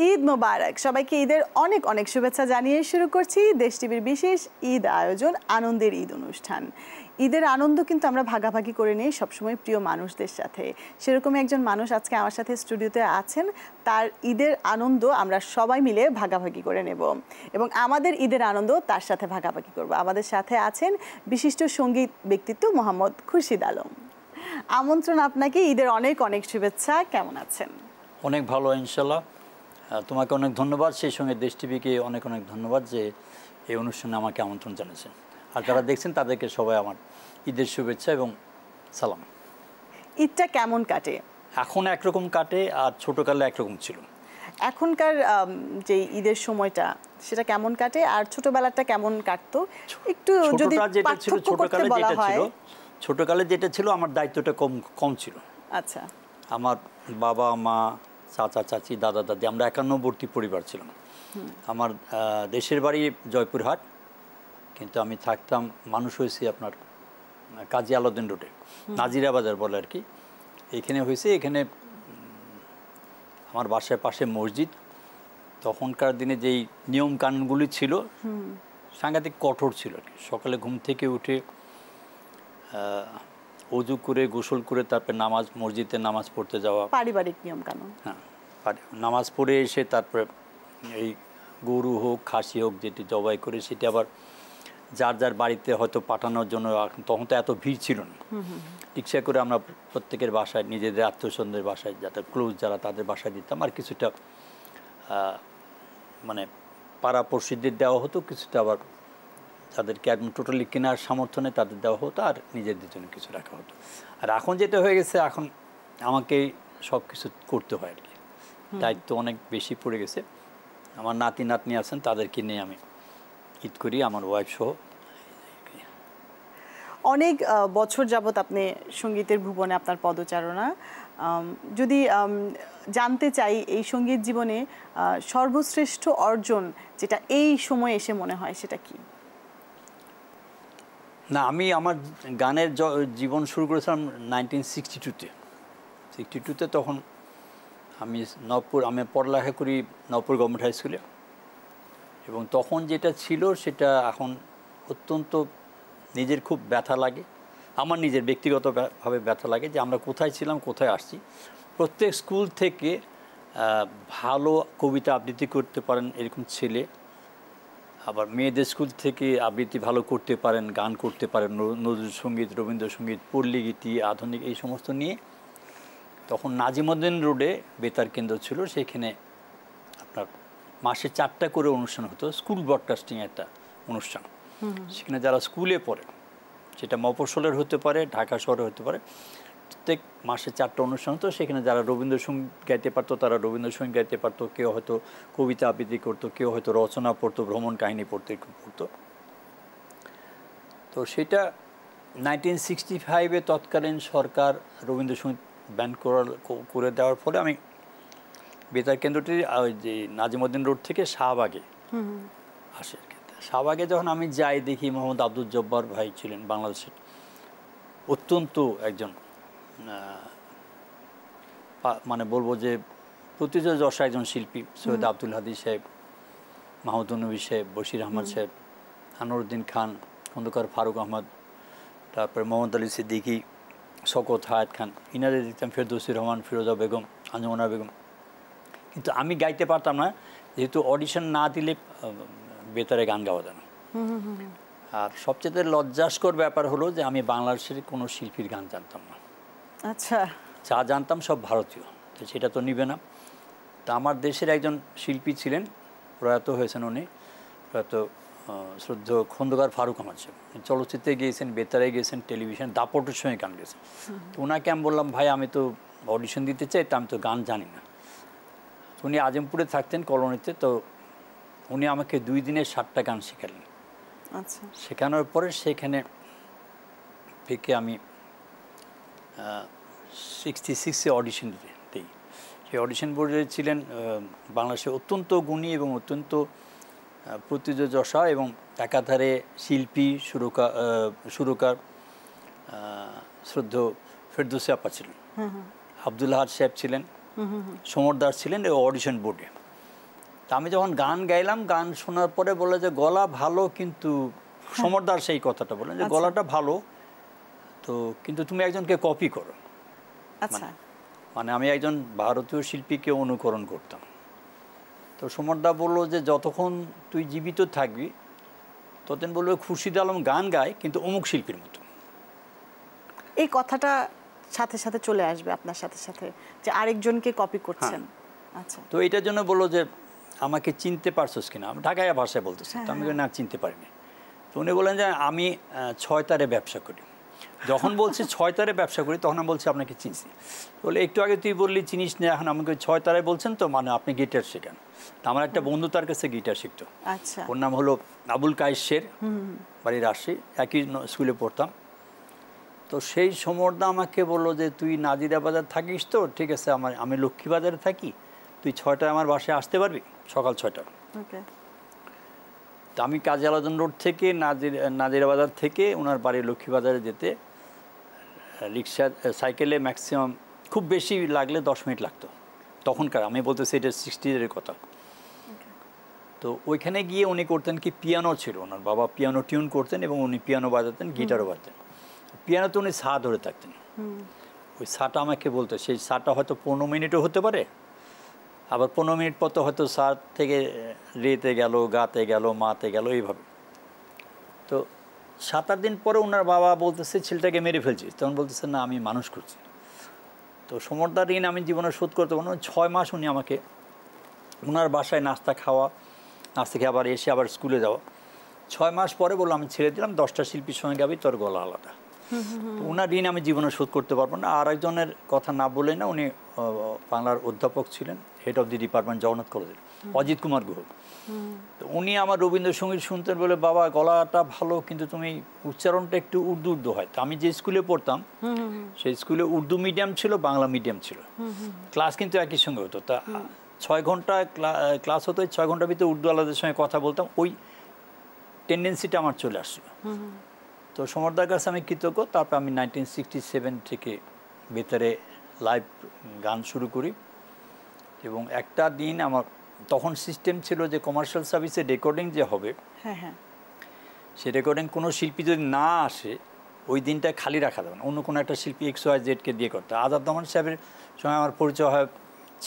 ঈদ মোবারক। সবাইকে ঈদের অনেক অনেক শুভেচ্ছা জানিয়ে শুরু করছি দেশ টিভির বিশেষ ঈদ আয়োজন আনন্দের ঈদ অনুষ্ঠান। ঈদের আনন্দ কিন্তু আমরা ভাগাভাগি করে নিই সবসময় প্রিয় মানুষদের সাথে। সেরকমই একজন মানুষ আজকে আমার সাথে স্টুডিওতে আছেন, তার ঈদের আনন্দ আমরা সবাই মিলে ভাগাভাগি করে নেব এবং আমাদের ঈদের আনন্দ তার সাথে ভাগাভাগি করব। আমাদের সাথে আছেন বিশিষ্ট সঙ্গীত ব্যক্তিত্ব মোহাম্মদ খুরশিদ আলম। আমন্ত্রণ আপনাকে, ঈদের অনেক অনেক শুভেচ্ছা। কেমন আছেন? অনেক ভালো ইনশাল্লাহ। তোমাকে অনেক ধন্যবাদ, সেই সঙ্গে দেশ টিভিকে অনেক অনেক ধন্যবাদ যে এই অনুষ্ঠানে আমাকে আমন্ত্রণ জানিয়েছেন। আর যারা দেখছেন তাদেরকে সবাই আমার ঈদের শুভেচ্ছা এবং সালাম। ঈদটা কেমন কাটে? এখন একরকম কাটে আর ছোটকালে একরকম ছিল। এখনকার যে ঈদের সময়টা সেটা কেমন কাটে আর ছোটবেলাটা কেমন কাটতো একটু যদি পার্থক্য করতে বলা হয়। ছোটকালে যেটা ছিল আমার দায়িত্বটা কম ছিল। আচ্ছা। আমার বাবা মা চাচা চাচি দাদা দাদি আমরা একান্নবর্তী পরিবার ছিলাম। আমার দেশের বাড়ি জয়পুরহাট, কিন্তু আমি থাকতাম, মানুষ হয়েছি আপনার কাজী আলাউদ্দিন রোডে, নাজিরা বাজার বলে আর কি। এখানে হয়েছে, এখানে আমার বাসার পাশে মসজিদ। তখনকার দিনে যেই নিয়ম কানুনগুলি ছিল সাংঘাতিক কঠোর ছিল আর কি। সকালে ঘুম থেকে উঠে অজু করে গোসল করে তারপরে মসজিদে নামাজ পড়তে যাওয়া, পারিবারিক নিয়ম কানুন। হ্যাঁ, নামাজ পড়ে এসে তারপরে এই গরু হোক খাসি হোক যেটি জবাই করে সেটি আবার যার যার বাড়িতে হয়তো পাঠানোর জন্য, তখন তো এত ভিড় ছিল না, রিক্সা করে আমরা প্রত্যেকের বাসায়, নিজেদের আত্মীয়স্বজনদের বাসায়, যাতে ক্লোজ যারা তাদের বাসায় দিতাম। আর কিছুটা মানে পাড়া পড়শিদের দেওয়া হতো, কিছুটা আবার যাদেরকে একদম টোটালি কেনার সামর্থ্য নেই তাদের দেওয়া হতো, আর নিজেদের জন্য কিছু রাখা হতো। আর এখন যেটা হয়ে গেছে, এখন আমাকেই সব কিছু করতে হয় আর কি, দায়িত্ব অনেক বেশি পড়ে গেছে। আমার নাতি নাতনি আছেন, তাদেরকে নিয়ে আমি ঈদ করি, আমার ওয়াইফ সহ। অনেক বছর যাবত আপনি সঙ্গীতের ভুবনে আপনার পদচারণা। যদি জানতে চাই এই সঙ্গীত জীবনে সর্বশ্রেষ্ঠ অর্জন যেটা এই সময় এসে মনে হয় সেটা কি? না, আমি আমার গানের জীবন শুরু করেছিলাম 1962-তে। তখন আমি পড়ালেখা করি নবপুর গভর্নমেন্ট হাই স্কুলে, এবং তখন যেটা ছিল সেটা এখন অত্যন্ত নিজের খুব ব্যথা লাগে, আমার নিজের ব্যক্তিগতভাবে ব্যথা লাগে যে আমরা কোথায় ছিলাম, কোথায় আসছি। প্রত্যেক স্কুল থেকে ভালো কবিতা আবৃত্তি করতে পারেন এরকম ছেলে, আবার মেয়েদের স্কুল থেকে আবৃত্তি ভালো করতে পারেন, গান করতে পারেন, নজরুলসঙ্গীত, রবীন্দ্রসঙ্গীত, পল্লী গীতি, আধুনিক, এই সমস্ত নিয়ে। তখন নাজিমউদ্দিন রোডে বেতার কেন্দ্র ছিল, সেখানে আপনার মাসে 4টা করে অনুষ্ঠান হতো, স্কুল ব্রডকাস্টিং একটা অনুষ্ঠান। সেখানে যারা স্কুলে পড়ে, সেটা মফস্বলের হতে পারে, ঢাকা শহরে হতে পারে, প্রত্যেক মাসে 4টা অনুষ্ঠান হতো। সেখানে যারা রবীন্দ্রসঙ্গীত গাইতে পারতো তারা রবীন্দ্রসঙ্গীত গাইতে পারতো, কেউ হয়তো কবিতা আবৃত্তি করতো, কেউ হয়তো রচনা পড়তো, ভ্রমণ কাহিনী পড়তো, এরকম পড়তো। তো সেটা 1965-এ তৎকালীন সরকার রবীন্দ্রসঙ্গীত ব্যান করে দেওয়ার ফলে আমি বেতার কেন্দ্রটি যে নাজিমউদ্দিন রোড থেকে শাহবাগে আসে আর কি। শাহবাগে যখন আমি যাই, দেখি মোহাম্মদ আব্দুল জব্বার ভাই ছিলেন বাংলাদেশের অত্যন্ত একজন মানে বলবো যে প্রতিযোগিতা একজন শিল্পী। সৈয়দ আব্দুল হাদী সাহেব, মাহমুদুল নবী সাহেব, বশির আহমদ সাহেব, আনোয়ারউদ্দিন খান, খন্দকার ফারুক আহমদ, তারপরে মোহাম্মদ আলী সিদ্দিকী, শওকত হায়াত খান, ইনাদের দেখতাম, ফেরদৌসী রহমান, ফিরোজা বেগম, আঞ্জুমানা বেগম। কিন্তু আমি গাইতে পারতাম না, যেহেতু অডিশন না দিলে বেতারে গান গাওয়া যায় না। আর সবচেয়ে লজ্জাস্কর ব্যাপার হলো যে আমি বাংলাদেশের কোনো শিল্পীর গান জানতাম না। আচ্ছা। যা জানতাম সব ভারতীয়, তো সেটা তো নিবে না। তা আমার দেশের একজন শিল্পী ছিলেন, প্রয়াত হয়েছেন উনি, প্রয়াত শ্রদ্ধেয় খন্দকার ফারুক আহমদ সাহেব। চলচ্চিত্রে গিয়েছেন, বেতারে গিয়েছেন, টেলিভিশন, দাপটের সঙ্গে গান গেছেন। তো ওনাকে আমি বললাম, ভাই আমি তো অডিশন দিতে চাই, তা আমি তো গান জানি না। উনি আজমপুরে থাকতেন কলোনিতে, তো উনি আমাকে 2 দিনে 7টা গান শেখালেন। আচ্ছা। শেখানোর পরে সেখানে থেকে আমি 66-এ অডিশন দিই। সেই অডিশন বোর্ডে ছিলেন বাংলাদেশের অত্যন্ত গুণী এবং অত্যন্ত প্রতিযোগিতা এবং একাধারে শিল্পী, সুরকার শ্রদ্ধেয় ফেরদৌসী আপা ছিলেন, আব্দুল আহাদ সাহেব ছিলেন, সমর দাস ছিলেন এই অডিশন বোর্ডে। তা আমি যখন গান গাইলাম, গান শোনার পরে বলে যে গলা ভালো, কিন্তু সমরদার সেই কথাটা বললেন যে গলাটা ভালো, তো কিন্তু তুমি একজনকে কপি করো। আচ্ছা, মানে আমি একজন ভারতীয় শিল্পীকে অনুকরণ করতাম। তো সমরদা বললো যে যতক্ষণ তুই জীবিত থাকবি ততদিন বলবে খুরশিদ আলম গান গায় কিন্তু অমুক শিল্পীর মতো। এই কথাটা সাথে সাথে চলে আসবে আপনার সাথে সাথে যে আরেকজনকে কপি করছেন। আচ্ছা, তো এটার জন্য বললো যে আমাকে চিনতে পারছোস কিনা, আমি ঢাকাইয়া ভাষায় বলতেছি। তো আমি না, চিনতে পারিনি। তো উনি বললেন যে আমি 6 তারে ব্যবসা করি। যখন বলছি 6 তারে ব্যবসা করি তখন আমি বলছি আপনাকে চিনছি। বলে একটু আগে তুই বললি চিনিস না, এখন আমাকে 6 তারায় বলছেন, তো মানে আপনি গিটার শেখান। তো আমার একটা বন্ধু তার কাছে গিটার শিখতো। আচ্ছা, ওর নাম হলো আবুল কায়েসের, বাড়ি রাজশাহী, একই স্কুলে পড়তাম। তো সেই সমরদা আমাকে বললো যে তুই নাজিরা বাজার থাকিস তো, ঠিক আছে, আমি লক্ষ্মীবাজারে থাকি, তুই 6টায় আমার বাসায় আসতে পারবি, সকাল 6টা। ওকে। তো আমি কাজী আলাউদ্দিন রোড থেকে নাজিরা বাজার থেকে ওনার বাড়ি লক্ষ্মীবাজারে যেতে রিক্সা সাইকেলে ম্যাক্সিমাম খুব বেশি লাগলে 10 মিনিট লাগতো তখনকার। আমি বলতেছি এটা 60-এর কথা। তো ওইখানে গিয়ে উনি করতেন কি, পিয়ানো ছিল, ওনার বাবা পিয়ানো টিউন করতেন এবং উনি পিয়ানো বাজাতেন, গিটারও বাজাতেন। পিয়ানোতে উনি সা ধরে থাকতেন। ওই সাটা আমাকে বলতো, সেই সাটা হয়তো 15 মিনিটও হতে পারে, আবার 15 মিনিট পর তো হয়তো সা থেকে রেতে গেল, গাতে গেল, মাতে গেল, এইভাবে। তো 7-8 দিন পরে ওনার বাবা বলতেছে ছেলেটাকে মেরে ফেলছিস, তখন বলতেছে না, আমি মানুষ করছি। তো সমরদার ঋণ আমি জীবনে শোধ করতে পারবো না। 6 মাস উনি আমাকে ওনার বাসায় নাস্তা খেয়ে আবার এসে আবার স্কুলে যাওয়া। 6 মাস পরে বললো আমি ছেড়ে দিলাম, 10টা শিল্পীর সঙ্গে গাবি, তোর গলা আলাদা। তো ওনার ঋণ আমি জীবনে শোধ করতে পারবো না। আর একজনের কথা না বলে না, উনি বাংলার অধ্যাপক ছিলেন, head of the department, Jagannath কলেজের, অজিত কুমার গুহ। তো উনি আমার রবীন্দ্রসঙ্গীত শুনতেন, বলে বাবা গলাটা ভালো কিন্তু তুমি উচ্চারণটা একটু উর্দু হয়। তো আমি যে স্কুলে পড়তাম সেই স্কুলে উর্দু মিডিয়াম ছিল, বাংলা মিডিয়াম ছিল, ক্লাস কিন্তু একই সঙ্গে হতো। তা 6 ঘন্টা ক্লাস হতো, 6 ঘন্টার ভিতরে উর্দু আলাদার সঙ্গে কথা বলতাম, ওই টেন্ডেন্সিটা আমার চলে আসছিল। তো সমরদার কাছে আমি কৃতজ্ঞ। তারপর আমি 1967 থেকে ভেতরে লাইভ গান শুরু করি। এবং একটা দিন আমার তখন সিস্টেম ছিল যে কমার্শিয়াল সার্ভিসে রেকর্ডিং যে হবে, সে রেকর্ডিং কোনো শিল্পী যদি না আসে ওই দিনটা খালি রাখা যাবে না, অন্য কোনো একটা শিল্পী XYZকে দিয়ে করতে। আজাদ রহমান সাহেবের সঙ্গে আমার পরিচয় হয়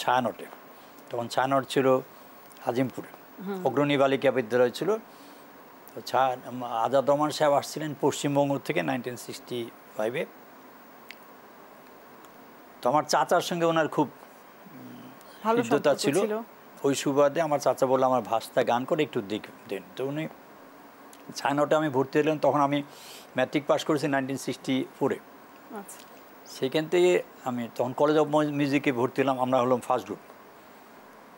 ছায়ানটে। তখন ছায়ানট ছিল আজিমপুরে, অগ্রণী বালিকা বিদ্যালয় ছিল। তো আজাদ রহমান সাহেব আসছিলেন পশ্চিমবঙ্গ থেকে 1965-এ। তো আমার চাচার সঙ্গে ওনার খুব হৃদ্যতা ছিল। ওই সুবাদে আমার চাচা বললো আমার ভাষা গান করে একটু দেন। তো উনি ছায়ানটে আমি ভর্তি হলাম। তখন আমি ম্যাট্রিক পাস করেছি 1964-এ। সেখান থেকে আমি তখন কলেজ অফ মিউজিকে ভর্তি হলাম, আমরা হলাম ফার্স্ট গ্রুপ।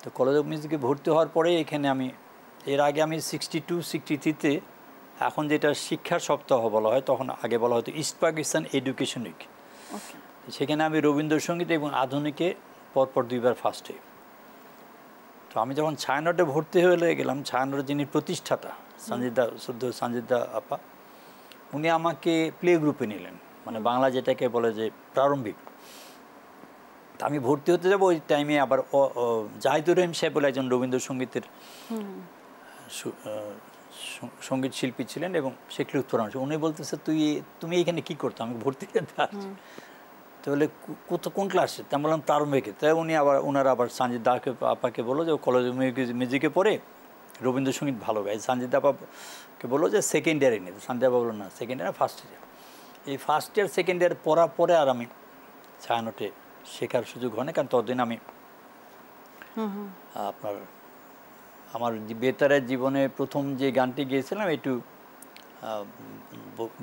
তো কলেজ অফ মিউজিকে ভর্তি হওয়ার পরে এখানে আমি, এর আগে আমি 62-63-তে, এখন যেটা শিক্ষার সপ্তাহ বলা হয়, তখন আগে বলা হতো ইস্ট পাকিস্তান এডুকেশন উইক। সেখানে আমি রবীন্দ্রসঙ্গীত এবং আধুনিকে পরপর 2বার ফার্স্ট হই। তো আমি যখন ছায়ানটে ভর্তি হয়ে গেলাম, ছায়ানটের যিনি প্রতিষ্ঠাতা সঞ্জিদা আপা, উনি আমাকে প্লে গ্রুপে নিলেন, মানে বাংলা যেটাকে বলে যে প্রারম্ভিক। তা আমি ভর্তি হতে যাবো, ওই টাইমে আবার জাহিদুর রহিম সাহেব বলে একজন রবীন্দ্রসঙ্গীতের সঙ্গীত শিল্পী ছিলেন এবং শেখ লুৎফর রহমান, উনি বলতেছে তুমি এখানে কি করতো, আমি ভর্তি হতে আসছি। তো বলে কোন ক্লাসে? তা বললাম প্রারম্ভিকে। তাই ওনারা আবার সঞ্জিদা আপাকে বললো যে কলেজ মিউজিকে পড়ে রবীন্দ্রসঙ্গীত ভালো গায়। সঞ্জিদা আপাকে বললো যে সেকেন্ড ইয়ারে নিতে। সঞ্জিদা আপা বললো না, সেকেন্ড ইয়ার, ফার্স্ট ইয়ার। এই ফার্স্ট ইয়ার সেকেন্ড ইয়ার পড়ার পরে আর আমি ছায়ানটে শেখার সুযোগ হয় না, কারণ ততদিন আমি আমার বেতারের জীবনে প্রথম যে গানটি গেয়েছিলাম একটু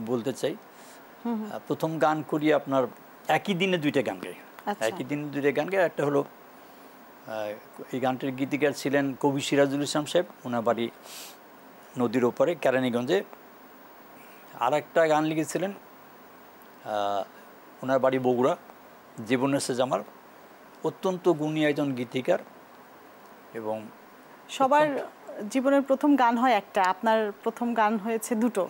বলতে চাই। প্রথম গান করি আপনার একই দিনে 2টা গান গাই। একই দিনে 2টা গান গাই। একটা হলো এই গানটির গীতিকার ছিলেন কবি সিরাজুল ইসলাম সাহেব, ওনার বাড়ি নদীর ওপারে কেরানীগঞ্জে। আর একটা গান লিখেছিলেন ওনার বাড়ি বগুড়া, জীবনেশ্বর জামাল, অত্যন্ত গুণী একজন গীতিকার। এবং সবার জীবনের প্রথম গান হয় একটা, আপনার প্রথম গান হয়েছে দুটো।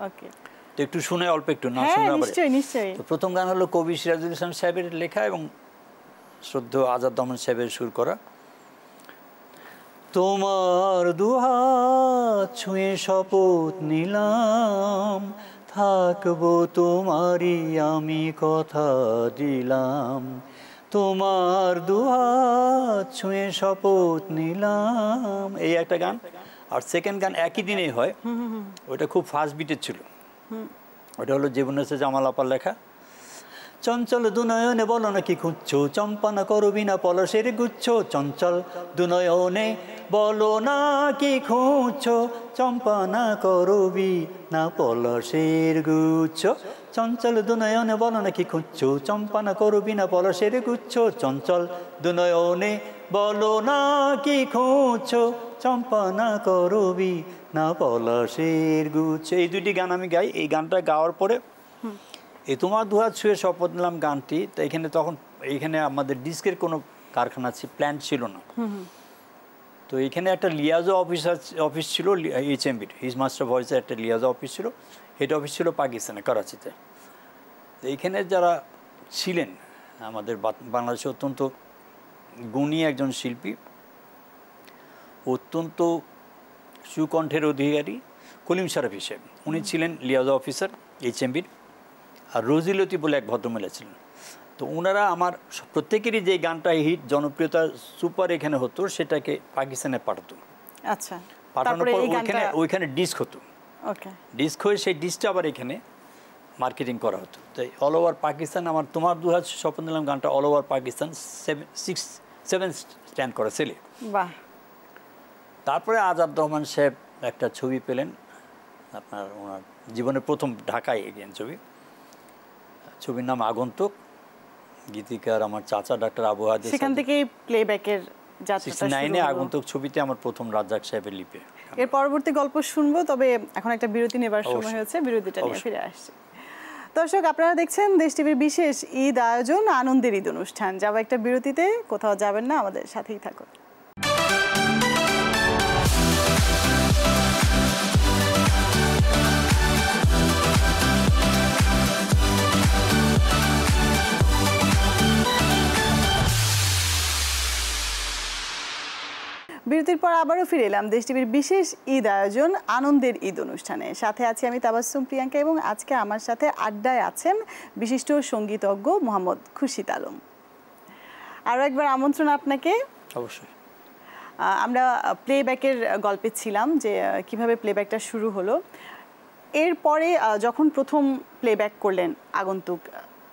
ওকে, তো একটু শুনে অল্প একটু না শুনে আবার। নিশ্চয়ই। তো প্রথম গান হলো কবি সিরাজুল ইসলাম সাহেবের লেখা এবং শ্রদ্ধেয় আজাদ রহমান সাহেবের সুর করা। তোমার দুহাত ছুঁয়ে শপথ নিলাম, থাকবো তোমারই আমি কথা দিলাম। তোমার দুহাত ছুঁয়ে শপথ নিলাম, এই একটা গান। আর সেকেন্ড গান একই দিনেই হয়, ওইটা খুব ফাস্ট বিটের ছিল। ওটা হলো জীবনেছে জামাল আপার লেখা। চঞ্চল দুনয়নে বলো না কি খুঁজছো, চম্পানা করবি না পলসের গুচ্ছ। চঞ্চল দুনয়নে বলো না কি খুঁজছো, চম্পানা করবি না পলসের গুচ্ছ। চঞ্চল দুনয়নে বলো না কি খুঁজছো, চম্পানা করবি না পলসের গুচ্ছ। চঞ্চল দুনয়নে বলো না কি খুঁজছো, চম্পানা করবি না পলসের গুচ্ছ। এই দুটি গান আমি গাই। এই গানটা গাওয়ার পরে এই তোমার দুহাত ছুঁয়ে শপথ নিলাম গানটি, তো এখানে তখন এইখানে আমাদের ডিস্কের কোনো কারখানা প্ল্যান্ট ছিল না। তো এখানে একটা লিয়াজো অফিস ছিল, HMBর হিজ মাস্টার ভয়েসের একটা লিয়াজো অফিস ছিল। হেড অফিস ছিল পাকিস্তানে, করাচিতে। তো এইখানে যারা ছিলেন আমাদের বাংলাদেশে অত্যন্ত গুণী একজন শিল্পী, অত্যন্ত সুকণ্ঠের অধিকারী কলিম শরফ হিসেব, উনি ছিলেন লিয়াজো অফিসার HMBর। আর রোজিলতি বলে এক ভদ্রমহিলা ছিলেন। তো ওনারা আমার প্রত্যেকেরই যে গানটা হিট জনপ্রিয়তা সুপার এখানে হতো, সেটাকে পাকিস্তানে পাঠাতো। আচ্ছা, পাঠানোর পর ওইখানে ডিস্ক হতো। ডিস্ক হয়ে সেই ডিস্কটা আবার এখানে মার্কেটিং করা হতো। তাই অল ওভার পাকিস্তান আমার তোমার দুহাত স্বপ্ন দিলাম গানটা অল ওভার পাকিস্তান 7 স্ট্যান্ড করে সেলে। তারপরে আজাদ রহমান সাহেব একটা ছবি পেলেন, আপনার ওনার জীবনের প্রথম ঢাকায় এগিয়ে ছবি, ছবির নাম আগন্তুক। গীতিকার আমার চাচা ডাক্তার আবু হাদিস, সেখান থেকে প্লেব্যাকের যাত্রাটা 69-এ আগন্তুক ছবিতে আমার প্রথম রাজ্জাক সাহেবের লিপে। এর পরবর্তী গল্প শুনবো, তবে এখন একটা বিরতি নেবার সময় হয়েছে, বিরতিটা নিয়ে ফিরে আসছি। দর্শক, আপনারা দেখছেন দেশ টিভির বিশেষ ঈদ আয়োজন আনন্দের ঈদ অনুষ্ঠান। যাবো একটা বিরতিতে, কোথাও যাবেন না, আমাদের সাথেই থাকুন। বিরতির পর আবারও ফিরে এলাম দেশ টিভির বিশেষ ঈদ আয়োজন আনন্দের ঈদ অনুষ্ঠানে। সাথে আছি আমি তাবাসসুম প্রিয়াঙ্কা, এবং আজকে আমার সাথে আড্ডায় আছেন বিশিষ্ট সঙ্গীতজ্ঞ মোহাম্মদ খুরশিদ আলম। আরও একবার আমন্ত্রণ আপনাকে। অবশ্যই। আমরা প্লেব্যাকের গল্পে ছিলাম যে কিভাবে প্লেব্যাকটা শুরু হলো। এরপরে যখন প্রথম প্লেব্যাক করলেন আগন্তুক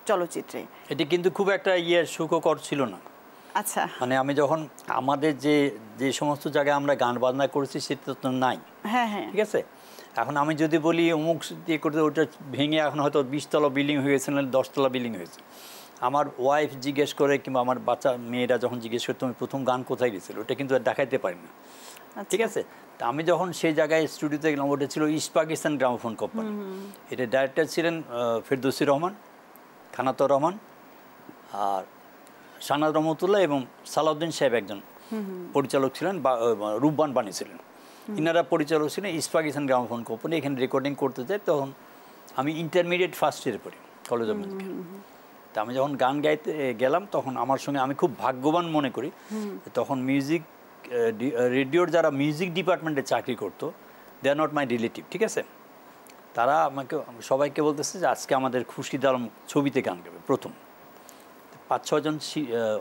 চলচ্চিত্রে, এটি কিন্তু খুব একটা সুখকর ছিল না। আচ্ছা, মানে আমি যখন আমাদের যে সমস্ত জায়গায় আমরা গান বাজনা করেছি সেটা তো নাই। হ্যাঁ হ্যাঁ, ঠিক আছে। এখন আমি যদি বলি অমুক দিয়ে করতে, ওটা ভেঙে এখন হয়তো 20তলা বিল্ডিং হয়েছে, না 10তলা বিল্ডিং হয়েছে। আমার ওয়াইফ জিজ্ঞেস করে কিংবা আমার বাচ্চা মেয়েরা যখন জিজ্ঞেস করে তুমি প্রথম গান কোথায় গেছিল, ওটা কিন্তু দেখাইতে পারি না। ঠিক আছে। তা আমি যখন সেই জায়গায় স্টুডিওতে গেলাম, ওটা ছিল ইস্ট পাকিস্তান গ্রামোফোন কোম্পানি। এটা ডাইরেক্টর ছিলেন ফেরদৌসী রহমান, খানাতুর রহমান, আর সানাদ রহমতুল্লাহ এবং সালাউদ্দিন সাহেব একজন পরিচালক ছিলেন, রূপবান বানিয়েছিলেন। ইনারা পরিচালক ছিলেন ইস্ট পাকিস্তান গ্রামোফোন কোম্পানি। এখানে রেকর্ডিং করতে যাই, তখন আমি ইন্টারমিডিয়েট ফার্স্ট ইয়ারে পড়ি কলেজ অফ মিউজিকে। তা আমি যখন গান গাইতে গেলাম, তখন আমার সঙ্গে আমি খুব ভাগ্যবান মনে করি, তখন মিউজিক রেডিওর যারা মিউজিক ডিপার্টমেন্টে চাকরি করতো, দে আর নট মাই রিলেটিভ। ঠিক আছে। তারা আমাকে সবাইকে বলতেছে যে আজকে আমাদের খুরশিদ আলম ছবিতে গান গাবে। প্রথম 5-6 জন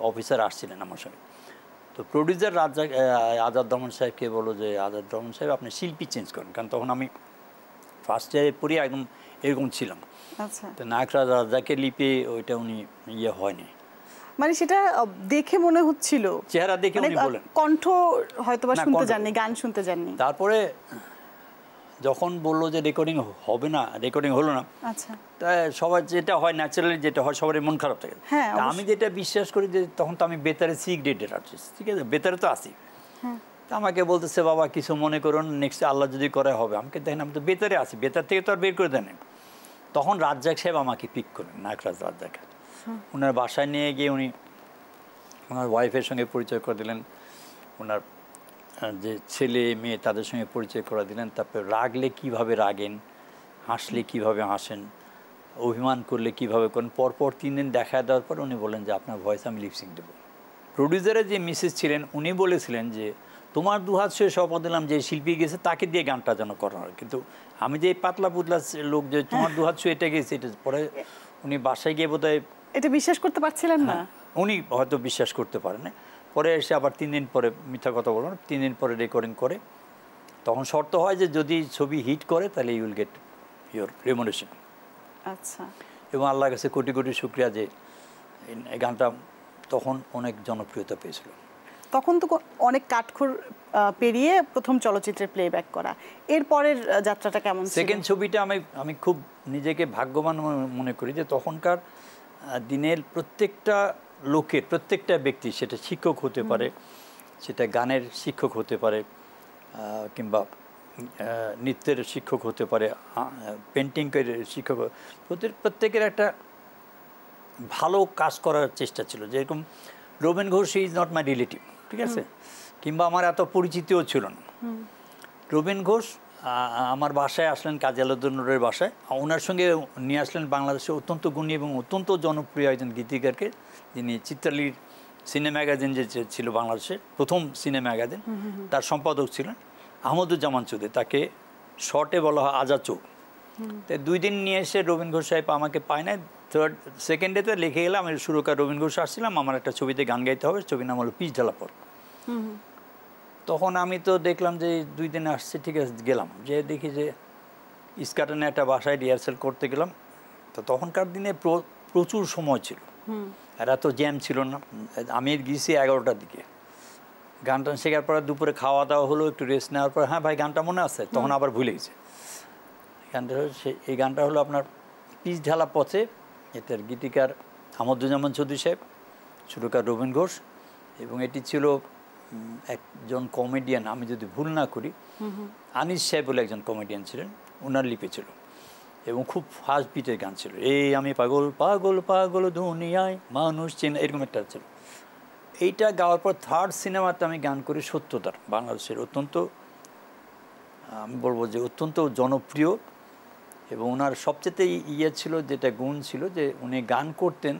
অফিসার আসছিলেন আমার সঙ্গে। তো প্রডিউসার আজাদ রহমান সাহেবকে বলো যে আজাদ রহমান সাহেব আপনি শিল্পী চেঞ্জ করেন, কারণ তখন আমি ফার্স্ট ইয়ারে পড়ি, একদম এরকম ছিলাম। আচ্ছা। তো নায়করাজ রাজাকে লিপে ওইটা উনি হয়নি, মানে সেটা দেখে মনে হচ্ছিল, চেহারা দেখে উনি বলেন, কণ্ঠ হয়তোবা শুনতে যাননি, গান শুনতে যাননি। তারপরে যখন বললো যে রেকর্ডিং হবে না, রেকর্ডিং হলো না। আচ্ছা। তা সবার যেটা হয় ন্যাচারালি যেটা হয়, সবারই মন খারাপ থাকে। আমি যেটা বিশ্বাস করি যে তখন তো আমি বেতারে সি গ্রেডের আর্টিস্ট। ঠিক আছে, বেতারে তো আসি। তা আমাকে বলতেছে বাবা কিছু মনে করুন, নেক্সট আল্লাহ যদি করে হবে। আমাকে দেখেন আমি তো বেতারে আসি, বেতার থেকে তো আর বের করে দেন। তখন রাজ্জাক সাহেব আমাকে পিক করেন, নায়করাজ রাজ্জাক। ওনার বাসায় নিয়ে গিয়ে উনি ওনার ওয়াইফের সঙ্গে পরিচয় করে দিলেন, ওনার যে ছেলে মেয়ে তাদের সঙ্গে পরিচয় করে দিলেন। তারপরে রাগলে কিভাবে রাগেন, হাসলে কিভাবে হাসেন, অভিমান করলে কিভাবে করেন। পরপর 3 দিন দেখা দেওয়ার পর উনি বলেন যে আপনার ভয়েস আমি লিপসিং দেবো। প্রডিউসারের যে মিসেস ছিলেন উনি বলেছিলেন যে তোমার দুহাত ছুঁয়ে শপথ দিলাম যে শিল্পী গেছে তাকে দিয়ে গানটা যেন করানো হয়। কিন্তু আমি যে পাতলা পুতলা লোক যে তোমার দুহাত ছুঁয়ে এটা গেছে, এটা পরে উনি বাসায় গিয়ে বোধহয় এটা বিশ্বাস করতে পারছিলেন না। উনি হয়তো বিশ্বাস করতে পারেন না। পরে এসে আবার 3 দিন পরে, মিথ্যা কথা বলবো না, 3 দিন পরে রেকর্ডিং করে। তখন শর্ত হয় যে যদি ছবি হিট করে তাহলে you will get your remuneration. আচ্ছা। এবং আল্লাহর কাছে কোটি কোটি শুকরিয়া যে এই গানটা তখন অনেক জনপ্রিয়তা পেয়েছিল। তখন তো অনেক কাঠখড় পেরিয়ে প্রথম চলচ্চিত্রের প্লেব্যাক করা, এরপরের যাত্রাটা কেমন ছিল? সেকেন্ড ছবিটা আমি খুব নিজেকে ভাগ্যবান মনে করি যে তখনকার দিনের প্রত্যেকটা লোকের, প্রত্যেকটা ব্যক্তি, সেটা শিক্ষক হতে পারে, সেটা গানের শিক্ষক হতে পারে, কিংবা নৃত্যের শিক্ষক হতে পারে, পেন্টিংয়ের শিক্ষক, প্রত্যেকের একটা ভালো কাজ করার চেষ্টা ছিল। যেরকম Rabin Ghosh is not my relative, ঠিক আছে, কিংবা আমার এত পরিচিতিও ছিল না। রবীন ঘোষ আমার বাসায় আসলেন, কাজী আলাউদ্দিনের বাসায়, ওনার সঙ্গে নিয়ে আসলেন বাংলাদেশের অত্যন্ত গুণী এবং অত্যন্ত জনপ্রিয় একজন গীতিকারকে, যিনি চিত্রালীর সিনেমা ম্যাগাজিন যে ছিল বাংলাদেশের প্রথম সিনেমা ম্যাগাজিন, তার সম্পাদক ছিলেন আহমদুজ্জামান চৌধুরী, তাকে শর্টে বলা হয় আজা চৌক। তাই 2 দিন নিয়ে এসে রবীন ঘোষ সাহেব আমাকে পায় না, সেকেন্ডেতে লিখে গেলাম, আমি সুরকার রবীন ঘোষ আসছিলাম, আমার একটা ছবিতে গান গাইতে হবে, ছবির নাম হলো পিচ ঢালা পর। তখন আমি তো দেখলাম যে 2 দিনে আসছে, ঠিক আছে, গেলাম, যে দেখি যে ইস্কাটনে একটা বাসায় রিহার্সাল করতে গেলাম। তো তখনকার দিনে প্রচুর সময় ছিল, আর এত জ্যাম ছিল না। আমি গিয়েছি 11টার দিকে, গানটা শেখার পরে দুপুরে খাওয়া দাওয়া হলো, একটু রেস্ট নেওয়ার পর, হ্যাঁ ভাই গানটা মনে আছে, তখন আবার ভুলে গেছে। এই গানটা হলো আপনার পিচ ঢালা পথে, এটার গীতিকার আহমদুজ্জামান চৌধুরী সাহেব, সুরকার রবীন ঘোষ, এবং এটি ছিল একজন কমেডিয়ান, আমি যদি ভুল না করি আনিস সাহেব বলে একজন কমেডিয়ান ছিলেন, ওনার লিপি ছিল, এবং খুব ফাস্ট বিটের গান ছিল। এই আমি পাগল পাগল পাগল দুনিয়ায় মানুষ চেন, এরকম একটা ছিল। এইটা গাওয়ার পর থার্ড সিনেমাতে আমি গান করি সত্যতার, বাংলাদেশের অত্যন্ত, আমি বলবো যে অত্যন্ত জনপ্রিয়, এবং ওনার সবচেয়ে ছিল, যেটা গুণ ছিল, যে উনি গান করতেন,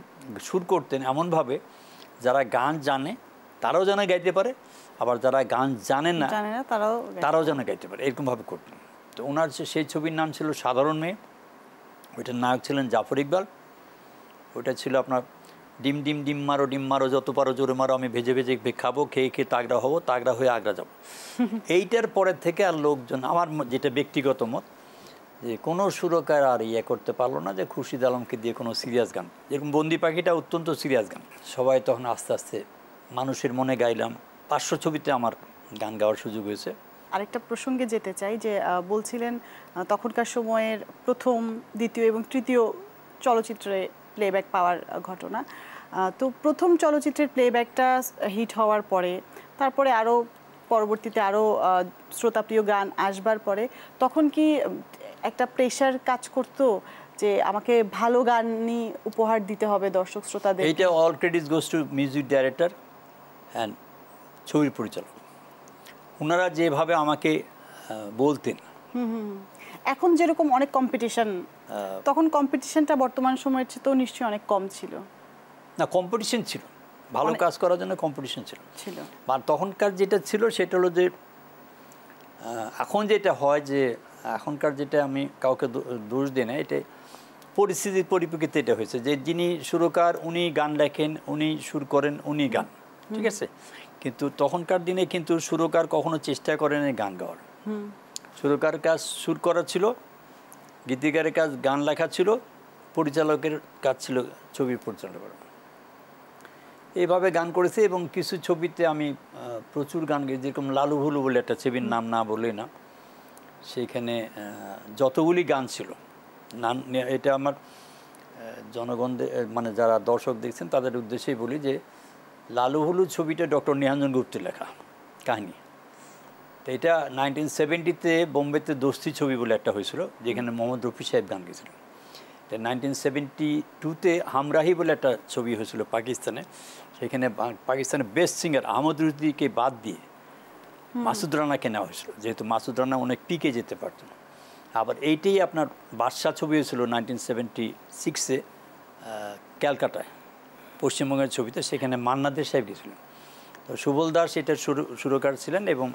সুর করতেন এমনভাবে যারা গান জানে তারাও যেন গাইতে পারে, আবার যারা গান জানে না তারাও যেন গাইতে পারে, এরকমভাবে করতেন। তো ওনার সেই ছবির নাম ছিল সাধারণ মেয়ে, ওইটার নায়ক ছিলেন জাফর ইকবাল। ওইটা ছিল আপনার ডিম ডিম ডিম মারো যত পারো জোরে মারো, আমি ভেজে ভেজে খাবো, খেয়ে খেয়ে তাগড়া হবো, তাগড়া হয়ে আগ্রা যাবো। এইটার পরের থেকে আর লোকজন, আমার যেটা ব্যক্তিগত মত, যে কোনো সুরকার আর করতে পারলো না যে খুরশিদ আলমকে দিয়ে কোনো সিরিয়াস গান, যেরকম বন্দি পাখিটা অত্যন্ত সিরিয়াস গান, সবাই তখন আস্তে আস্তে মানুষের মনে গাইলাম। 500 ছবিতে আমার গান গাওয়ার সুযোগ হয়েছে। আরেকটা প্রসঙ্গে যেতে চাই, যে বলছিলেন তখনকার সময়ের প্রথম, দ্বিতীয় এবং তৃতীয় চলচ্চিত্রে প্লেব্যাক পাওয়ার ঘটনা। তো প্রথম চলচ্চিত্রের প্লেব্যাকটা হিট হওয়ার পরে, তারপরে আরও পরবর্তীতে আরও শ্রোতাপ্রিয় গান আসবার পরে, তখন কি একটা প্রেশার কাজ করতো যে আমাকে ভালো গানই উপহার দিতে হবে দর্শক শ্রোতাদের? এইটা all credit goes to music director and ছবির পরিচালক, ওনারা যেভাবে আমাকে বলতেন। এখন যেরকম অনেক কম্পিটিশন, তখন কম্পিটিশনটা বর্তমান সময়ের চেয়ে তো নিশ্চয়ই অনেক কম ছিল। না, কম্পিটিশন ছিল, ভালো কাজ করার জন্য কম্পিটিশন ছিল। আর তখনকার যেটা ছিল সেটা হলো যে, এখন যেটা হয় যে, এখনকার যেটা, আমি কাউকে দোষ দিই না, এটা পরিস্থিতির পরিপ্রেক্ষিতে এটা হয়েছে যে যিনি সুরকার উনি গান লেখেন, উনি সুর করেন, উনি গান, ঠিক আছে। কিন্তু তখনকার দিনে কিন্তু সুরকার কখনো চেষ্টা করেন গান গাওয়ার। সুরকার কাজ সুর করা ছিল, গীতিকারের কাজ গান লেখা ছিল, পরিচালকের কাজ ছিল ছবি পরিচালনা করা। এইভাবে গান করেছে, এবং কিছু ছবিতে আমি প্রচুর গান গেয়েছি, যেরকম লালু ভুলু বলে একটা ছবির নাম না বলে না, সেইখানে যতগুলি গান ছিল, এটা আমার জনগণদের, মানে যারা দর্শক দেখছেন তাদের উদ্দেশ্যেই বলি যে লালু হুলু ছবিটা ডক্টর নিরঞ্জন গুপ্তের লেখা কাহিনী। তো এটা 1970-তে বোম্বেতে দোস্তি ছবি বলে একটা হয়েছিল, যেখানে মোহাম্মদ রফি সাহেব গান গেছিলেন। 1972-তে হামরাহি বলে একটা ছবি হয়েছিল পাকিস্তানে, সেখানে পাকিস্তানের বেস্ট সিঙ্গার আহমদ রুদিকে বাদ দিয়ে মাসুদ রানাকে নেওয়া হয়েছিল, যেহেতু মাসুদ রানা অনেক টিকে যেতে পারতেন। আবার এইটাই আপনার বাদশাহ ছবি হয়েছিল 1976-এ ক্যালকাটায়, পশ্চিমবঙ্গের ছবিতে, সেখানে মান্না দে সাহেব গেছিলেন। তো সুবল দাস এটার সুরকার ছিলেন এবং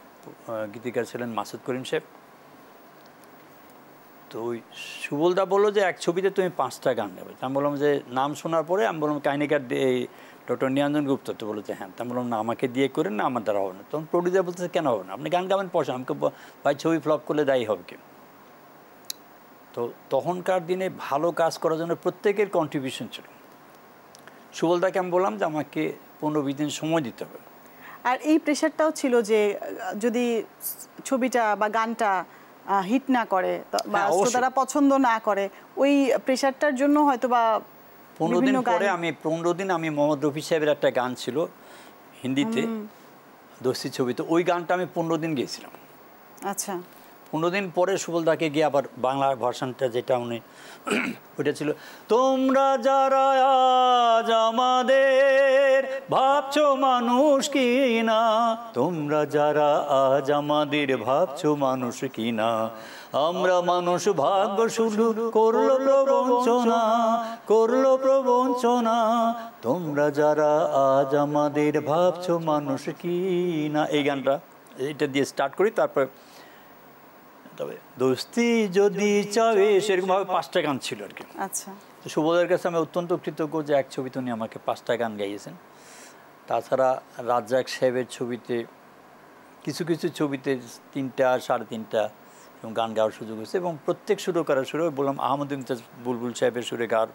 গীতিকার ছিলেন মাসুদ করিম সাহেব। তো ওই সুবলদা বললো যে এক ছবিতে তুমি 5টা গান গাবে। আমি বললাম যে নাম শোনার পরে আমি বললাম কাহিনীকার এই ডক্টর নিরঞ্জন গুপ্ত। তো বলেছে হ্যাঁ। আমি বললাম না আমাকে দিয়ে করেন না, আমার দ্বারা হবে না। তখন প্রডিউসার বলতেছে কেন হবে না, আপনি গান গাবেন পয়সা, আমাকে ভাই ছবি ফ্লপ করলে দায়ী হবে কি। তো তখনকার দিনে ভালো কাজ করার জন্য প্রত্যেকের কন্ট্রিবিউশন ছিল। সুবলদাকে আমি বললাম যে আমাকে 15-20 দিন সময় দিতে হবে। আর এই প্রেশারটাও ছিল যে যদি ছবিটা বা গানটা হিট না করে বা শ্রোতারা পছন্দ না করে, ওই প্রেশারটার জন্য হয়তো বা 15 দিন পরে আমি 15 দিন আমি মোহাম্মদ রফি সাহেবের একটা গান ছিল হিন্দিতে দোস্তি ছবিতে, ওই গানটা আমি 15 দিন গেয়েছিলাম। আচ্ছা। 15 দিন পরে সুবলদাকে গিয়ে আবার বাংলা ভার্সনটা যেটা উনি ওইটা ছিল, তোমরা যারা আজ আমাদের ভাবছো মানুষ কিনা, তোমরা যারা আজ আমাদের ভাবছো মানুষ কিনা, আমরা মানুষ ভাগ্য শুধু করলো প্রবঞ্চনা, করলো প্রবঞ্চনা, তোমরা যারা আজ আমাদের ভাবছো মানুষ কিনা। এই গানটা এটা দিয়ে স্টার্ট করি। তারপর তবে দোস্তি যদি চাবে সেরকমভাবে 5টা গান ছিল আর কি। আচ্ছা। তো সুবোধের কাছে আমি অত্যন্ত কৃতজ্ঞ যে এক ছবিতে উনি আমাকে 5টা গান গাইয়েছেন। তাছাড়া রাজ্জাক সাহেবের ছবিতে কিছু কিছু ছবিতে 3টা 3.5টা এবং গান গাওয়ার সুযোগ হয়েছে এবং প্রত্যেক সুরকারের সুরে বললাম আহমদ ইমতাজ বুলবুল সাহেবের সুরে গাওয়ার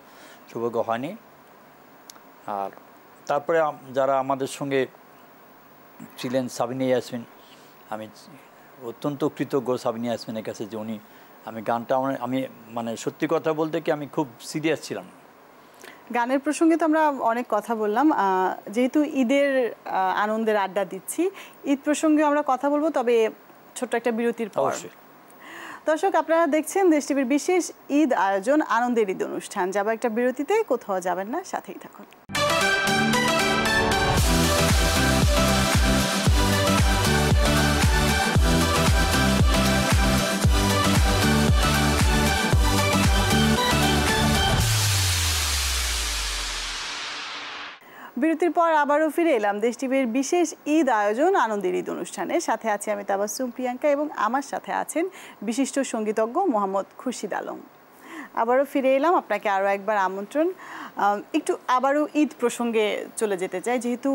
সৌভাগ্য হয়নি। আর তারপরে যারা আমাদের সঙ্গে ছিলেন সাবিনা ইয়াসমিন, আমি অত্যন্ত কৃতজ্ঞ সাবিনা ইয়াসমিনের কাছে যে উনি আমি গানটা আমি মানে সত্যি কথা বলতে কি আমি খুব সিরিয়াস ছিলাম। গানের প্রসঙ্গে তো আমরা অনেক কথা বললাম, যেহেতু ঈদের আনন্দের আড্ডা দিচ্ছি, ঈদ প্রসঙ্গে আমরা কথা বলবো, তবে ছোট্ট একটা বিরতির পর। দর্শক আপনারা দেখছেন দেশ টিভির বিশেষ ঈদ আয়োজন আনন্দের ঈদ অনুষ্ঠান। যাবো একটা বিরতিতে, কোথাও যাবেন না, সাথেই থাকুন। বিরতির পর আবারও ফিরে এলাম দেশ টিভির বিশেষ ঈদ আয়োজন আনন্দের ঈদ অনুষ্ঠানে। সাথে আছি আমি তাবাসসুম প্রিয়াঙ্কা এবং আমার সাথে আছেন বিশিষ্ট সঙ্গীতজ্ঞ মোহাম্মদ খুরশিদ আলম। আবারও ফিরে এলাম, আপনাকে আরও একবার আমন্ত্রণ। একটু আবারও ঈদ প্রসঙ্গে চলে যেতে চাই, যেহেতু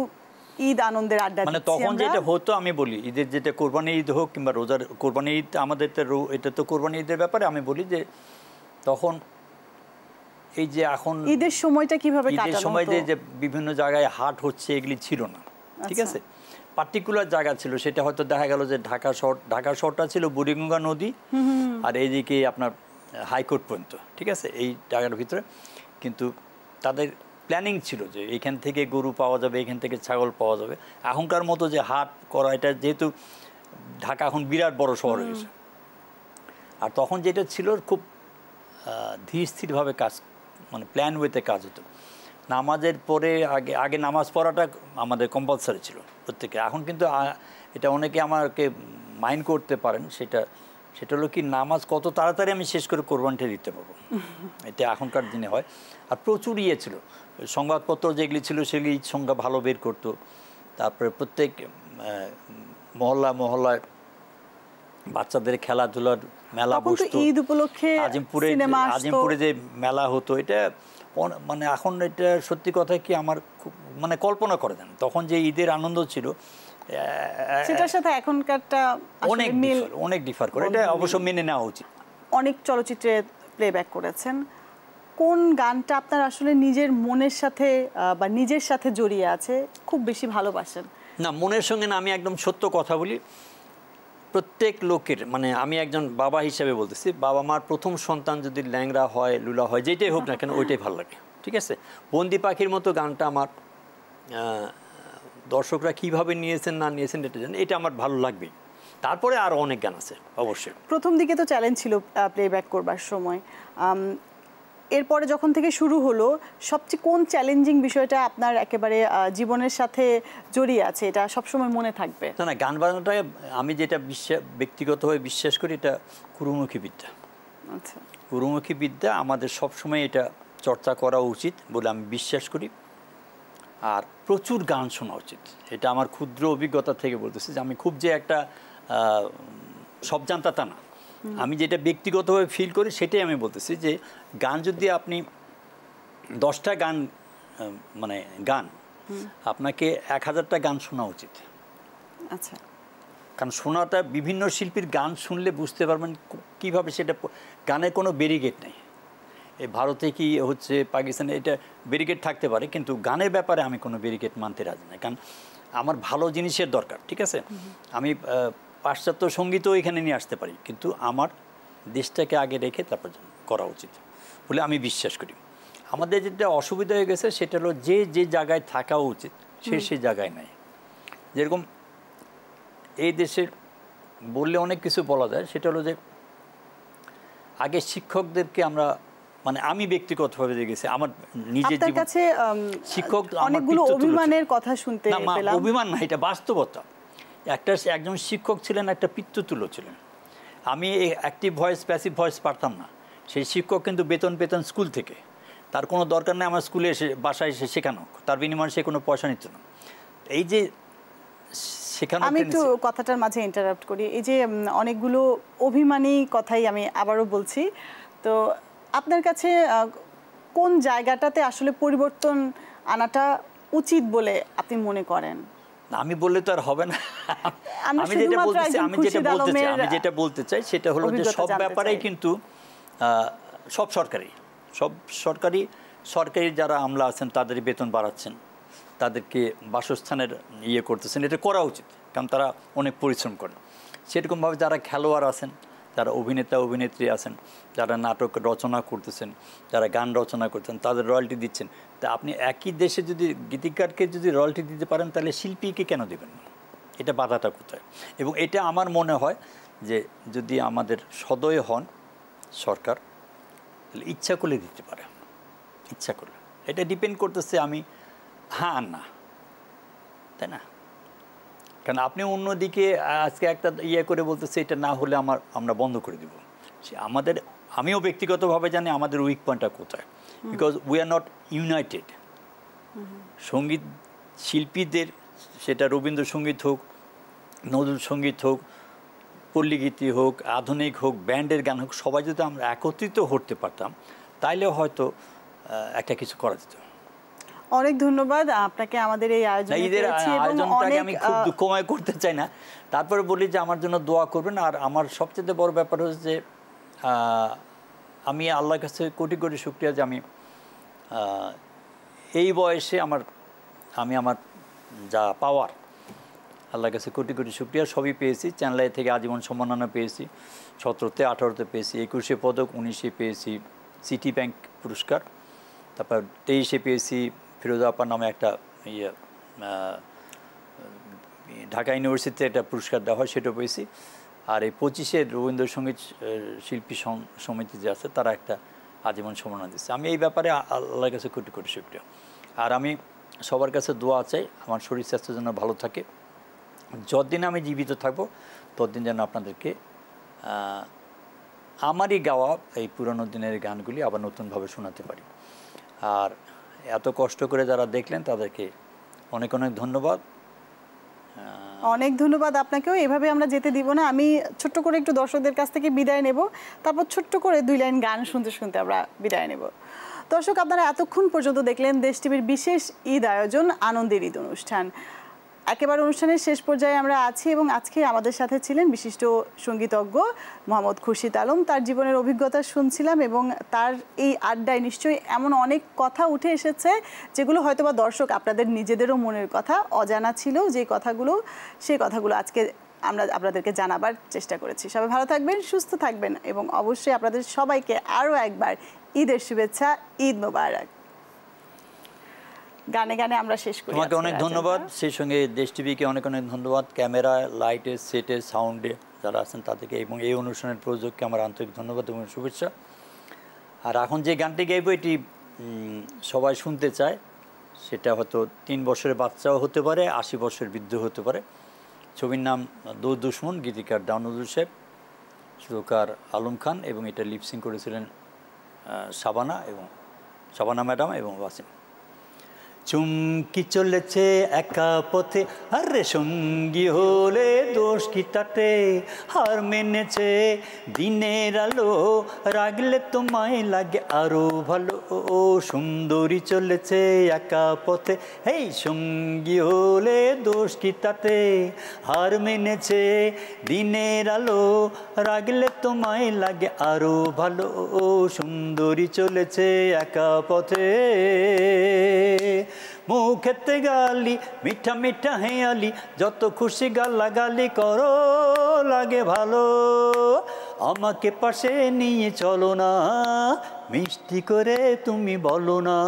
ঈদ আনন্দের আড্ডা মানে তখন যেটা হতো আমি বলি, ঈদের যেটা কোরবানি ঈদ হোক কিংবা রোজার কোরবানি ঈদ, আমাদের এটা তো কোরবানি ঈদের ব্যাপারে আমি বলি যে তখন এই যে এখন ঈদের সময়টা কিভাবে কাটানো হতো, ঈদের সময় যে বিভিন্ন জায়গায় হাট হচ্ছে এগুলি ছিল না, ঠিক আছে। পার্টিকুলার জায়গা ছিল, সেটা হয়তো দেখা গেল যে ঢাকা শহরটা ছিল বুড়িগঙ্গা নদী আর এইদিকে আপনার হাইকোর্ট পর্যন্ত, ঠিক আছে, এই জায়গার ভিতরে। কিন্তু তাদের প্ল্যানিং ছিল যে এখান থেকে গরু পাওয়া যাবে, এখান থেকে ছাগল পাওয়া যাবে। এখনকার মতো যে হাট করা, এটা যেহেতু ঢাকা এখন বিরাট বড় শহর হয়েছে, আর তখন যেটা ছিল খুব ধীর স্থিরভাবে কাজ, মানে প্ল্যান ওয়েতে কাজ হতো। নামাজের পরে আগে নামাজ পড়াটা আমাদের কম্পালসারি ছিল প্রত্যেকে। এখন কিন্তু এটা অনেকে আমাকে মাইন্ড করতে পারেন, সেটা হলো কি নামাজ কত তাড়াতাড়ি আমি শেষ করে কোরবানিটা দিতে পারবো, এটা এখনকার দিনে হয়। আর প্রচুর ইয়ে ছিল, সংবাদপত্র যেগুলি ছিল সেগুলি সংখ্যা ভালো বের করতো। তারপরে প্রত্যেক মহল্লায় বাচ্চাদের খেলাধুলার মেলা বসতো, ঈদ উপলক্ষে আজিমপুরে যে মেলা হতো, এটা মানে এখন এটা সত্যি কথা কি আমার খুব মানে কল্পনা করে দেন তখন যে ঈদের আনন্দ ছিল, সেটার সাথে এখনকারটা অনেক ডিফার করে, এটা অবশ্য মেনে নেওয়া উচিত। অনেক চলচ্চিত্রে প্লেব্যাক করেছেন, কোন গানটা আপনার আসলে নিজের মনের সাথে বা নিজের সাথে জড়িয়ে আছে, খুব বেশি ভালোবাসেন? না, মনের সঙ্গে না, আমি একদম সত্য কথা বলি। প্রত্যেক লোকের, মানে আমি একজন বাবা হিসেবে বলতেছি, বাবা মার প্রথম সন্তান যদি ল্যাংড়া হয়, লুলা হয়, যেটাই হোক না কেন, ওইটাই ভালো লাগে, ঠিক আছে। বন্দি পাখির মতো গানটা আমার দর্শকরা কিভাবে নিয়েছেন না নিয়েছেন এটা জানেন, এটা আমার ভালো লাগবেই। তারপরে আরও অনেক গান আছে অবশ্যই। প্রথম দিকে তো চ্যালেঞ্জ ছিল প্লেব্যাক করবার সময়, এরপরে যখন থেকে শুরু হলো, সবচেয়ে কোন চ্যালেঞ্জিং বিষয়টা আপনার একেবারে জীবনের সাথে জড়িয়ে আছে, এটা সবসময় মনে থাকবে? না, গান বাজনাটা আমি যেটা ব্যক্তিগতভাবে বিশ্বাস করি, এটা গুরুমুখী বিদ্যা। আচ্ছা, গুরুমুখী বিদ্যা আমাদের সবসময় এটা চর্চা করা উচিত বলে আমি বিশ্বাস করি। আর প্রচুর গান শোনা উচিত। এটা আমার ক্ষুদ্র অভিজ্ঞতা থেকে বলতেছি যে আমি খুব যে একটা সব জানতা তা না, আমি যেটা ব্যক্তিগতভাবে ফিল করি সেটাই আমি বলতেছি যে গান যদি আপনি 10টা গান মানে গান আপনাকে 1000টা গান শোনা উচিত। আচ্ছা, কারণ শোনাটা বিভিন্ন শিল্পীর গান শুনলে বুঝতে পারবেন কীভাবে সেটা, গানের কোনো ব্যারিকেড নেই। এই ভারতে কি হচ্ছে, পাকিস্তানে এটা ব্যারিকেড থাকতে পারে, কিন্তু গানের ব্যাপারে আমি কোনো ব্যারিকেড মানতে রাজি না। কারণ আমার ভালো জিনিসের দরকার, ঠিক আছে? আমি পাশ্চাত্য সঙ্গীতও এখানে নিয়ে আসতে পারি, কিন্তু আমার দেশটাকে আগে রেখে তারপর করা উচিত বলে আমি বিশ্বাস করি। আমাদের যেটা অসুবিধা হয়ে গেছে সেটা হলো যে যে জায়গায় থাকা উচিত সেই জায়গায় নাই। যেরকম এই দেশের বললে অনেক কিছু বলা যায়, সেটা হলো যে আগে শিক্ষকদেরকে আমরা, মানে আমি ব্যক্তিগতভাবে দেখেছি আমার নিজের জীবন, কাছে শিক্ষক অনেকগুলো অভিমানের কথা শুনতে পেলাম। অভিমান না, এটা বাস্তবতা। একজন শিক্ষক ছিলেন, একটা পিতৃতুল্য ছিলেন। আমি অ্যাক্টিভ ভয়েস প্যাসিভ ভয়েস পারতাম না। সেই শিক্ষক কিন্তু বেতন পেতেন স্কুল থেকে, তার কোনো দরকার নেই আমার স্কুলে এসে বাসায় এসে শেখানো, তার বিনিময়ে সে কোনো পয়সা নিত না। এই যে শেখানো, আমি একটু কথাটার মাঝে ইন্টারাপ্ট করি। এই যে অনেকগুলো অভিমানী কথাই আমি আবারও বলছি, তো আপনার কাছে কোন জায়গাটাতে আসলে পরিবর্তন আনাটা উচিত বলে আপনি মনে করেন? আমি বললে তো আর হবে না। আমি যেটা বলতে চাই সেটা হলো যে সব ব্যাপারেই কিন্তু সব সরকারি যারা আমলা আছেন তাদের বেতন বাড়াচ্ছেন, তাদেরকে বাসস্থানের ইয়ে করতেছেন, এটা করা উচিত, কারণ তারা অনেক পরিশ্রম করেন। সেরকমভাবে যারা খেলোয়াড় আছেন, যারা অভিনেতা অভিনেত্রী আছেন, যারা নাটক রচনা করতেছেন, যারা গান রচনা করতেছেন, তাদের রয়্যালটি দিচ্ছেন। তা আপনি একই দেশে যদি গীতিকারকে যদি রয়্যালটি দিতে পারেন, তাহলে শিল্পীকে কেন দেবেন না? এটা বাধাটা কোথায়? এবং এটা আমার মনে হয় যে যদি আমাদের সদয় হন সরকার, তাহলে ইচ্ছা করলে দিতে পারে, ইচ্ছা করলে। এটা ডিপেন্ড করতেছে আমি হ্যাঁ না, তাই না? কারণ আপনি অন্যদিকে আজকে একটা ইয়ে করে বলতেছে এটা না হলে আমরা বন্ধ করে দেব। আমিও ব্যক্তিগতভাবে জানি আমাদের উইক পয়েন্টটা কোথায়, because we are not United. সঙ্গীত শিল্পীদের, সেটা রবীন্দ্রসঙ্গীত হোক, নজরুল সঙ্গীত হোক, পল্লীগীতি হোক, আধুনিক হোক, ব্যান্ডের গান হোক, সবাই যদি আমরা একত্রিত হতে পারতাম তাইলে হয়তো একটা কিছু করা যেত। অনেক ধন্যবাদ আপনাকে আমাদের এই আয়োজনটাকে আমি খুব দুঃখময় করতে চাই না, তারপরে বলি যে আমার জন্য দোয়া করবেন। আর আমার সবচেয়ে বড় ব্যাপার হচ্ছে যে আমি আল্লাহর কাছে কোটি কোটি শুকরিয়া যে আমি এই বয়সে আমি আমার যা পাওয়ার, আল্লাহর কাছে কোটি কোটি শুকরিয়া, সবই পেয়েছি। চ্যানেল থেকে আজীবন সম্মাননা পেয়েছি, 17তে 18তে পেয়েছি, 21শে পদক, 19শে পেয়েছি সিটি ব্যাংক পুরস্কার, তারপর 23শে পেয়েছি ফিরোজা আপার নামে একটা ঢাকা ইউনিভার্সিটিতে একটা পুরস্কার দেওয়া হয়, সেটাও পেয়েছি। আর এই 25শে রবীন্দ্রসঙ্গীত শিল্পী সমিতি যে আছে তারা একটা আজীবন সম্মাননা দিচ্ছে। আমি এই ব্যাপারে আল্লাহর কাছে কোটি কোটি শুকরিয়া। আর আমি সবার কাছে দোয়া চাই আমার শরীর স্বাস্থ্য যেন ভালো থাকে, যতদিন আমি জীবিত থাকবো ততদিন যেন আপনাদেরকে আমারই গাওয়া এই পুরনো দিনের গানগুলি আবার নতুনভাবে শোনাতে পারি। আর এত কষ্ট করে যারা দেখলেন তাদেরকে অনেক অনেক ধন্যবাদ। অনেক ধন্যবাদ আপনাকেও। এভাবে আমরা যেতে দিব না, আমি ছোট্ট করে একটু দর্শকদের কাছ থেকে বিদায় নেব, তারপর ছোট্ট করে 2 লাইন গান শুনতে শুনতে আমরা বিদায় নেব। দর্শক, আপনারা এতক্ষণ পর্যন্ত দেখলেন দেশ টিভির বিশেষ ঈদ আয়োজন আনন্দের ঈদ অনুষ্ঠান। একেবারে অনুষ্ঠানের শেষ পর্যায়ে আমরা আছি এবং আজকে আমাদের সাথে ছিলেন বিশিষ্ট সঙ্গীতজ্ঞ মোহাম্মদ খুরশিদ আলম। তার জীবনের অভিজ্ঞতা শুনছিলাম এবং তার এই আড্ডায় নিশ্চয়ই এমন অনেক কথা উঠে এসেছে যেগুলো হয়তোবা দর্শক আপনাদের নিজেদেরও মনের কথা অজানা ছিল, সেই কথাগুলো আজকে আমরা আপনাদেরকে জানাবার চেষ্টা করেছি। সবাই ভালো থাকবেন, সুস্থ থাকবেন এবং অবশ্যই আপনাদের সবাইকে আরও একবার ঈদের শুভেচ্ছা, ঈদ মোবারক। গানে গানে আমরা শেষ করি। তোমাকে অনেক ধন্যবাদ, সেই সঙ্গে দেশ টিভিকে অনেক অনেক ধন্যবাদ, ক্যামেরা, লাইটে, সেটে, সাউন্ডে যারা আছেন তাদেরকে এবং এই অনুষ্ঠানের প্রযোজককে আমার আন্তরিক ধন্যবাদ এবং শুভেচ্ছা। আর এখন যে গানটি গাইব এটি সবাই শুনতে চায়, সেটা হয়তো 3 বছরের বাচ্চাও হতে পারে, 80 বছরের বৃদ্ধ হতে পারে। ছবির নাম দো দুশমন, গীতিকার দাউনুদুল সাহেব, সুরকার আলম খান এবং এটা লিপসিং করেছিলেন শাবানা ম্যাডাম এবং ওয়াসিম। চুমকি চলেছে একা পথে, আরে সঙ্গী হলে দোষ কি তাতে? হার মেনেছে দিনের আলো, রাগলে তোমায় লাগে আরো ভালো। ও সুন্দরী চলেছে একা পথে, এই সঙ্গী হলে দোষ কি তাতে? হার মেনেছে দিনের আলো, রাগলে তোমায় লাগে আরো ভালো। ও সুন্দরী চলেছে একা পথে। মুখেতে গালি মিঠা মিঠা হেয়ালি, যত খুশি গালাগালি করো লাগে ভালো। আমাকে পাশে নিয়ে চলো না, মিষ্টি করে তুমি বলো না,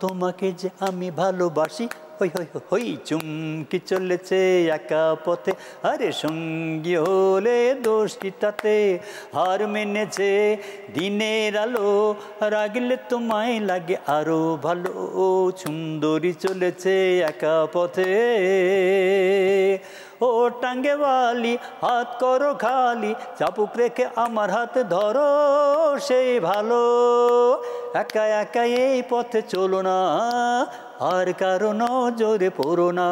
তোমাকে যে আমি ভালোবাসি। হই হই হই চুমকি চলেছে একা পথে, আরে সঙ্গী হলে দোষ কি তাতে? হার মেনেছে দিনের আলো, রাগলে তোমায় লাগে আরো ভালো। সুন্দরী চলেছে একা পথে। ও টাঙ্গে বালি হাত করো খালি, চাপুক রেখে আমার হাত ধরো সেই ভালো। একা একা এই পথে চলো না, আর কারো নজরে পড়ো না,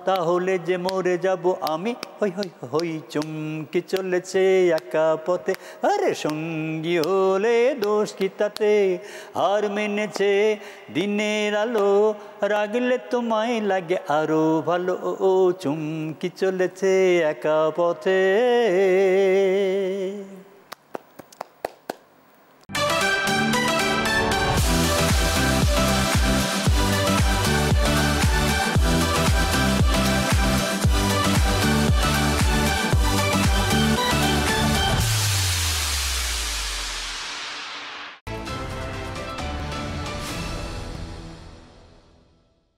তাহলে যে মরে যাব আমি। হই হই হই চুমকি চলেছে একা পথে, আরে সঙ্গী হলে দোষ কি তাতে? আর মেনেছে দিনের আলো, রাগলে তোমায় লাগে আরো ভালো। ও চুমকি চলেছে একা পথে।